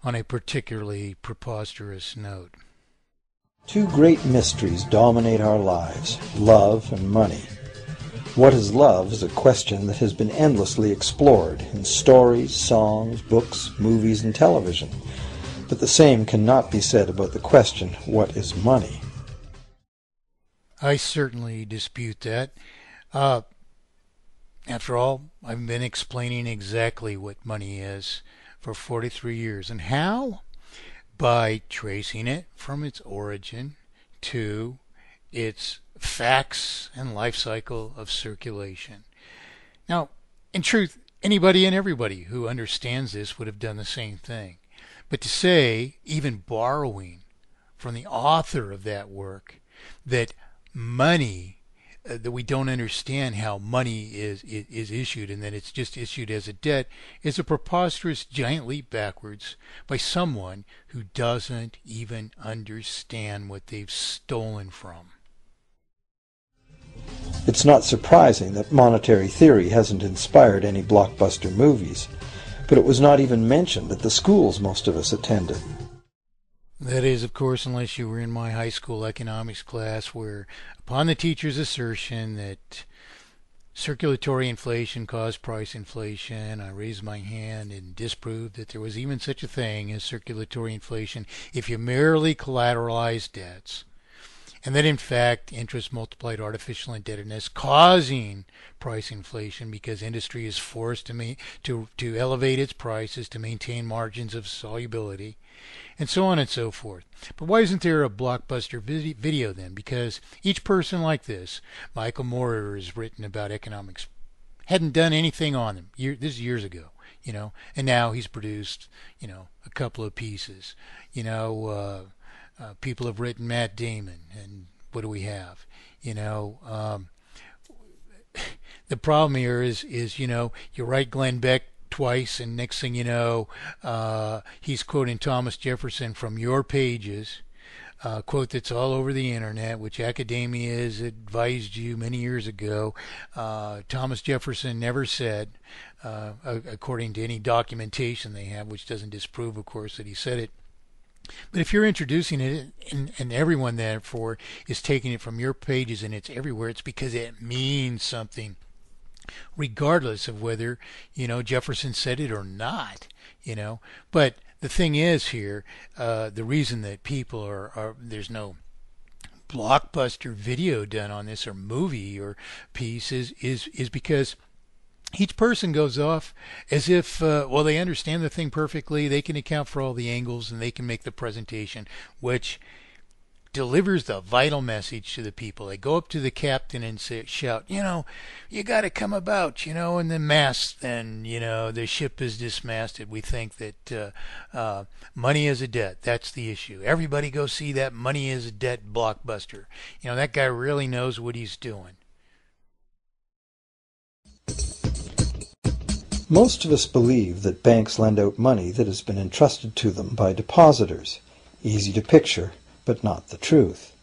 on a particularly preposterous note. Two great mysteries dominate our lives, love and money. What is love is a question that has been endlessly explored in stories, songs, books, movies, and television. But the same cannot be said about the question, what is money? I certainly dispute that. After all, I've been explaining exactly what money is for 43 years. And how? By tracing it from its origin to its facts and life cycle of circulation. Now, in truth, anybody and everybody who understands this would have done the same thing. But to say, even borrowing from the author of that work, that money, that we don't understand how money is issued and that it's just issued as a debt, is a preposterous giant leap backwards by someone who doesn't even understand what they've stolen from. It's not surprising that monetary theory hasn't inspired any blockbuster movies, but it was not even mentioned at the schools most of us attended. That is, of course, unless you were in my high school economics class, where upon the teacher's assertion that circulatory inflation caused price inflation, I raised my hand and disproved that there was even such a thing as circulatory inflation if you merely collateralized debts, and that in fact interest multiplied artificial indebtedness, causing price inflation because industry is forced to elevate its prices to maintain margins of solubility, and so on and so forth. But why isn't there a blockbuster video then? Because each person like this, Michael Moore has written about economics, hadn't done anything on them. This is years ago, and now he's produced, a couple of pieces. People have written Matt Damon, and what do we have? The problem here is you write Glenn Beck twice, and next thing you know, he's quoting Thomas Jefferson from your pages, a quote that's all over the internet, which academia has advised you many years ago. Thomas Jefferson never said, according to any documentation they have, which doesn't disprove, of course, that he said it. But if you're introducing it, and everyone therefore is taking it from your pages and it's everywhere, it's because it means something, regardless of whether Jefferson said it or not. But the thing is here, the reason that people are there's no blockbuster video done on this or movie or piece is because each person goes off as if, they understand the thing perfectly, they can account for all the angles, and they can make the presentation, which delivers the vital message to the people. They go up to the captain and shout, you got to come about, and the mast, then, the ship is dismasted. We think that money is a debt. That's the issue. Everybody go see that Money is a Debt blockbuster. That guy really knows what he's doing. Most of us believe that banks lend out money that has been entrusted to them by depositors. Easy to picture, but not the truth.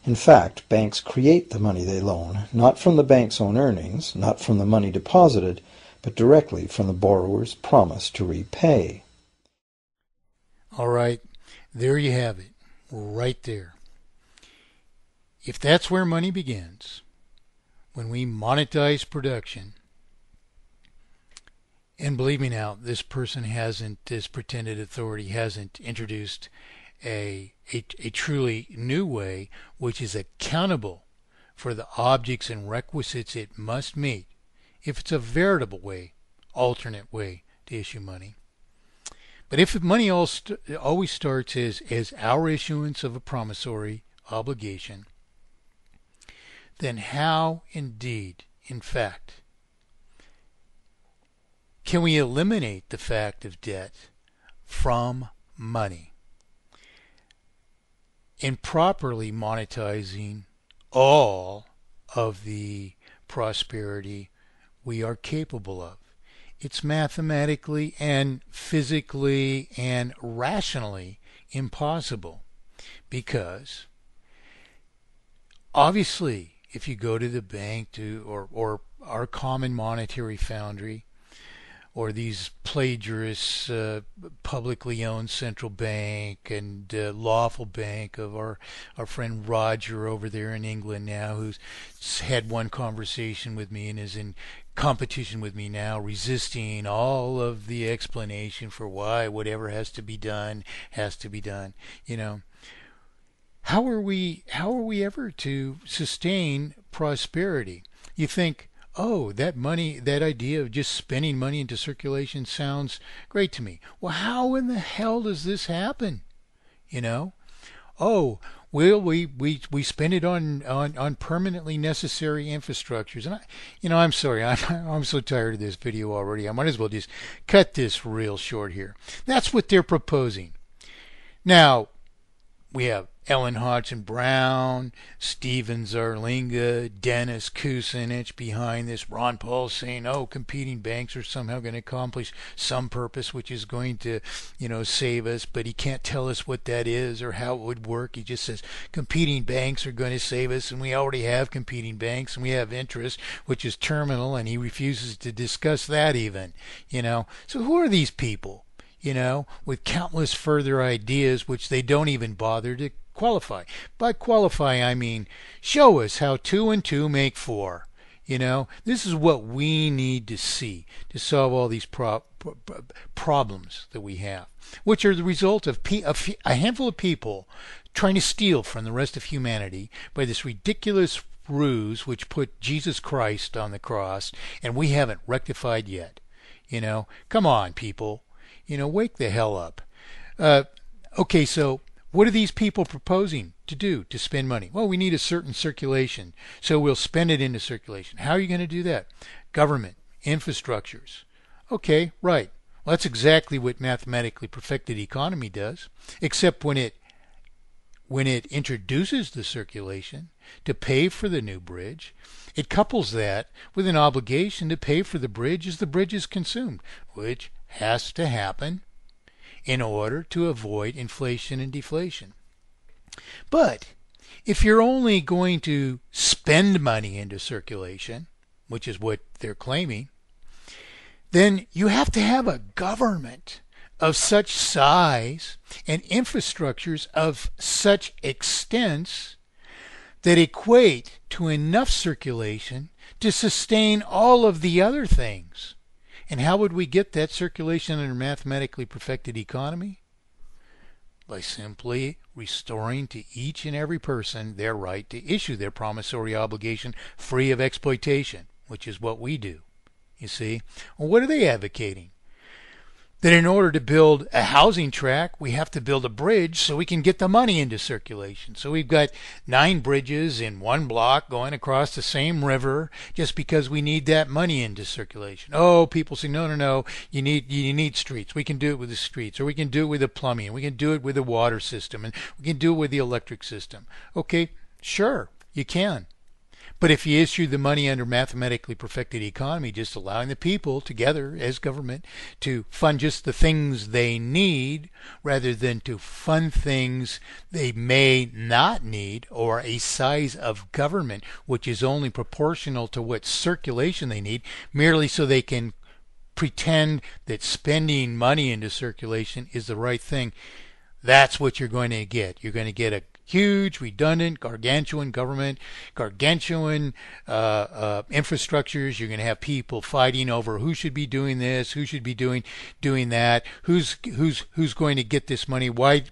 In fact, banks create the money they loan, not from the bank's own earnings, not from the money deposited, but directly from the borrower's promise to repay. All right, there you have it, right there. If that's where money begins, when we monetize production, and believe me now, this pretended authority hasn't introduced a truly new way, which is accountable for the objects and requisites it must meet, if it's a veritable way, alternate way to issue money. But if money always starts as our issuance of a promissory obligation, then how indeed, in fact, can we eliminate the fact of debt from money in properly monetizing all of the prosperity we are capable of? It's mathematically and physically and rationally impossible, because obviously if you go to the bank or our common monetary foundry, or these plagiarists, publicly owned central bank and lawful bank of our friend Roger over there in England now, who's had one conversation with me and is in competition with me now, resisting all of the explanation for why whatever has to be done has to be done. You know, how are we ever to sustain prosperity? You think, oh, that money, that idea of just spending money into circulation sounds great to me. Well, how in the hell does this happen? You know? Oh, well, we spend it on permanently necessary infrastructures. And I'm sorry, I'm so tired of this video already. I might as well just cut this real short here. That's what they're proposing. Now, we have Ellen Hodgson Brown, Steven Zarlinga, Dennis Kucinich behind this. Ron Paul saying, oh, competing banks are somehow going to accomplish some purpose which is going to, save us, but he can't tell us what that is or how it would work. He just says competing banks are going to save us, and we already have competing banks, and we have interest, which is terminal, and he refuses to discuss that even. So who are these people? With countless further ideas which they don't even bother to qualify. By qualify, I mean show us how 2 and 2 make 4. This is what we need to see to solve all these problems that we have, which are the result of a handful of people trying to steal from the rest of humanity by this ridiculous ruse which put Jesus Christ on the cross, and we haven't rectified yet. Come on, people. Wake the hell up. Okay, so what are these people proposing to do to spend money? Well, we need a certain circulation, so we'll spend it into circulation. How are you going to do that? Government, infrastructures. Okay, right. Well, that's exactly what mathematically perfected economy does, except when it introduces the circulation to pay for the new bridge, it couples that with an obligation to pay for the bridge as the bridge is consumed, which has to happen in order to avoid inflation and deflation. But if you're only going to spend money into circulation, which is what they're claiming, then you have to have a government of such size and infrastructures of such extents that equate to enough circulation to sustain all of the other things. And how would we get that circulation in a mathematically perfected economy? By simply restoring to each and every person their right to issue their promissory obligation free of exploitation, which is what we do. You see? Well, what are they advocating? That in order to build a housing tract, we have to build a bridge so we can get the money into circulation. So we've got 9 bridges in one block going across the same river just because we need that money into circulation. Oh, people say, no, you need streets. We can do it with the streets, or we can do it with the plumbing, we can do it with the water system, and we can do it with the electric system. Okay, sure, you can. But if you issue the money under mathematically perfected economy, just allowing the people together as government to fund just the things they need rather than to fund things they may not need, or a size of government which is only proportional to what circulation they need, merely so they can pretend that spending money into circulation is the right thing, that's what you're going to get. You're going to get a huge, redundant, gargantuan government, gargantuan infrastructures. You're going to have people fighting over who should be doing this, who should be doing that, who's going to get this money, why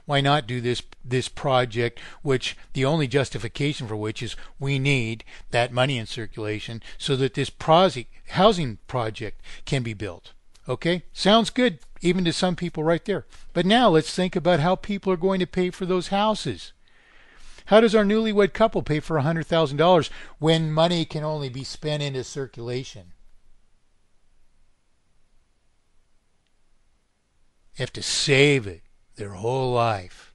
not do this project, which the only justification for which is we need that money in circulation so that this housing project can be built. Okay, sounds good even to some people right there. But now let's think about how people are going to pay for those houses. How does our newlywed couple pay for $100,000 when money can only be spent into circulation? They have to save it their whole life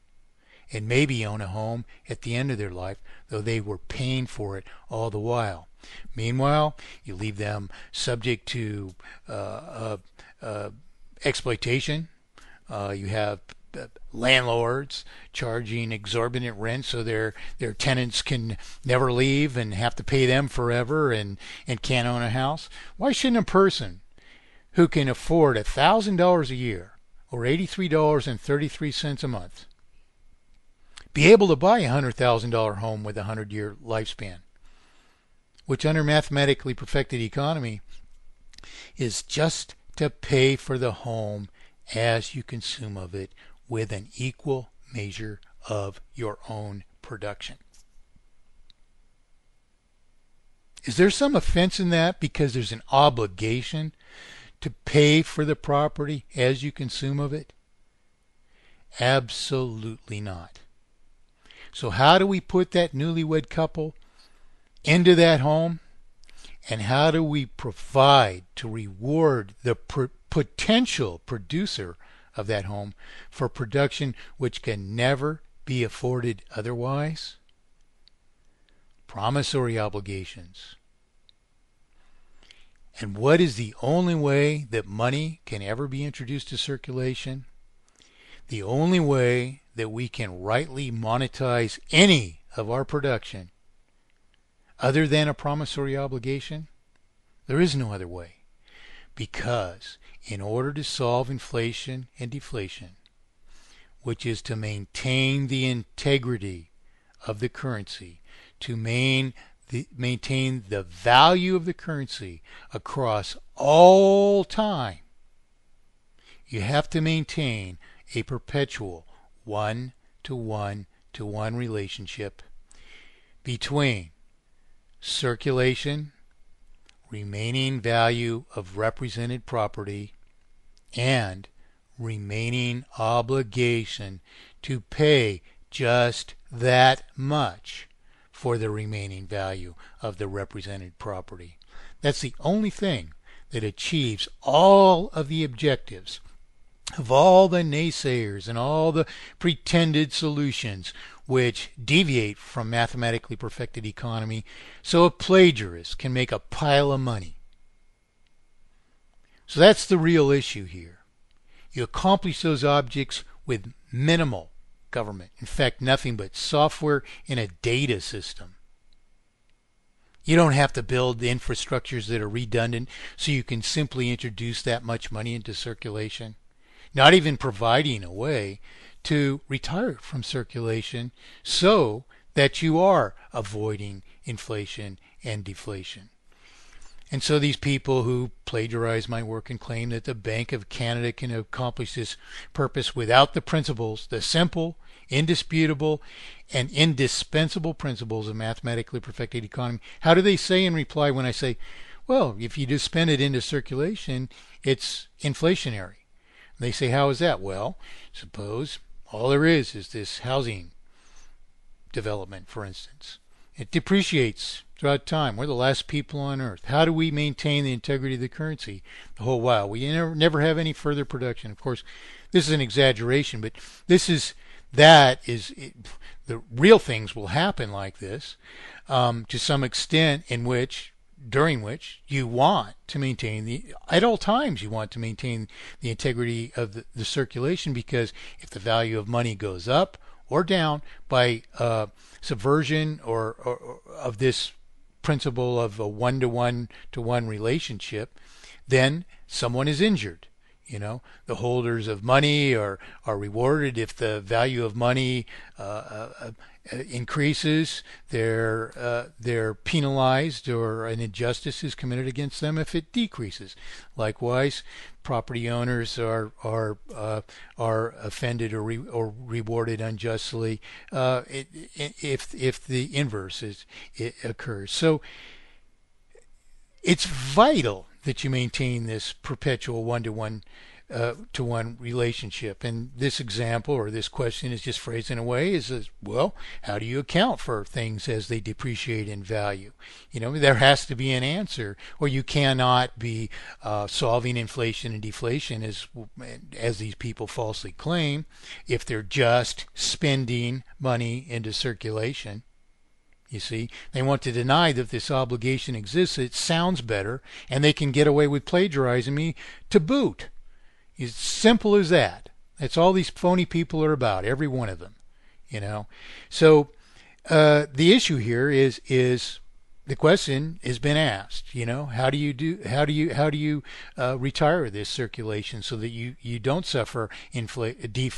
and maybe own a home at the end of their life, though they were paying for it all the while. Meanwhile, you leave them subject to exploitation. You have landlords charging exorbitant rent so their tenants can never leave and have to pay them forever and can't own a house. Why shouldn't a person who can afford $1,000 a year, or $83.33 a month, be able to buy a $100,000 home with a 100-year lifespan, which under mathematically perfected economy is just to pay for the home as you consume of it with an equal measure of your own production. Is there some offense in that because there's an obligation to pay for the property as you consume of it? Absolutely not. So how do we put that newlywed couple into that home? And how do we provide to reward the potential producer of that home for production which can never be afforded otherwise? Promissory obligations. And what is the only way that money can ever be introduced to circulation? The only way that we can rightly monetize any of our production other than a promissory obligation? There is no other way. Because in order to solve inflation and deflation, which is to maintain the integrity of the currency, to maintain the value of the currency across all time, you have to maintain a perpetual one-to-one-to-one relationship between circulation, remaining value of represented property, and remaining obligation to pay just that much for the remaining value of the represented property. That's the only thing that achieves all of the objectives of all the naysayers and all the pretended solutions which deviate from mathematically perfected economy, so a plagiarist can make a pile of money. So that's the real issue here. You accomplish those objects with minimal government. In fact, nothing but software in a data system. You don't have to build the infrastructures that are redundant, so you can simply introduce that much money into circulation. Not even providing a way to retire it from circulation so that you are avoiding inflation and deflation. And so these people who plagiarize my work and claim that the Bank of Canada can accomplish this purpose without the principles, the simple, indisputable, and indispensable principles of mathematically perfected economy, how do they say in reply when I say, well, if you just spend it into circulation, it's inflationary? They say, how is that? Well, suppose all there is this housing development, for instance. It depreciates throughout time. We're the last people on earth. How do we maintain the integrity of the currency the whole while? We never have any further production. Of course, this is an exaggeration, but the real things will happen like this to some extent during which you want to maintain at all times you want to maintain the integrity of the circulation, because if the value of money goes up or down by subversion or of this principle of a one-to-one-to-one relationship, then someone is injured. The holders of money are rewarded if the value of money increases. They're penalized, or an injustice is committed against them if it decreases. Likewise, property owners are offended or rewarded unjustly if the inverse occurs. So it's vital that you maintain this perpetual one-to-one relationship. And this example or this question is just phrased in a way is, well, how do you account for things as they depreciate in value? There has to be an answer, or you cannot be solving inflation and deflation as these people falsely claim if they're just spending money into circulation. You see, they want to deny that this obligation exists. It sounds better, and they can get away with plagiarizing me to boot. It's simple as that. That's all these phony people are about, every one of them. So the issue here is the question has been asked. How do you retire this circulation so that you don't suffer deflation